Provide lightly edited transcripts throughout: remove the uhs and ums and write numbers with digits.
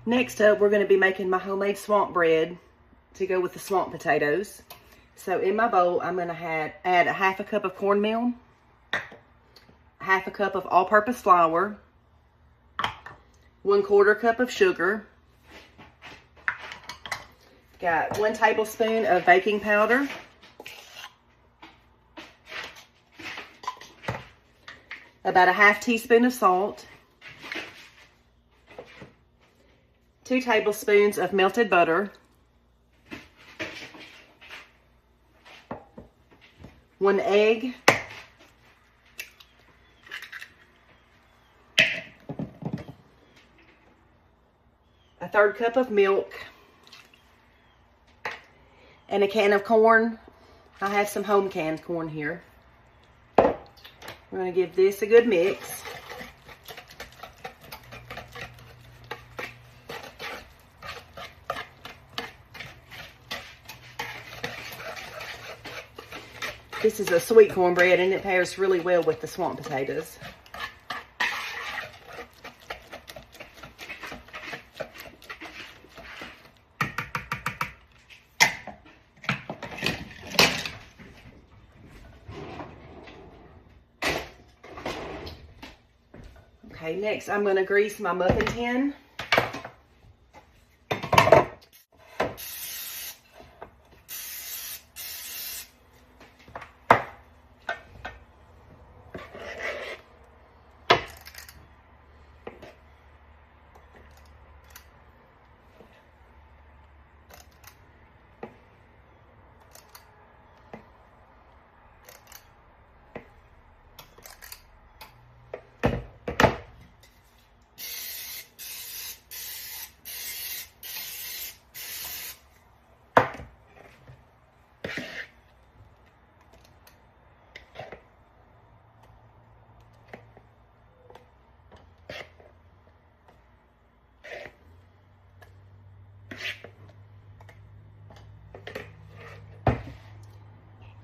Next up, we're going to be making my homemade swamp bread to go with the swamp potatoes. So in my bowl, I'm going to add a half a cup of cornmeal, half a cup of all-purpose flour, 1/4 cup of sugar, got 1 tablespoon of baking powder, about a half teaspoon of salt, 2 tablespoons of melted butter, 1 egg, a 1/3 cup of milk, and a can of corn. I have some home canned corn here. We're going to give this a good mix. This is a sweet cornbread and it pairs really well with the swamp potatoes. Okay, next I'm going to grease my muffin tin.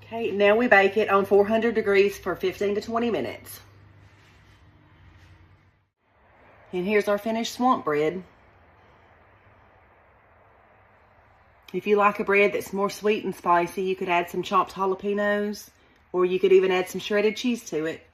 Okay, now we bake it on 400 degrees for 15 to 20 minutes. And here's our finished swamp bread. If you like a bread that's more sweet and spicy, you could add some chopped jalapenos, or you could even add some shredded cheese to it.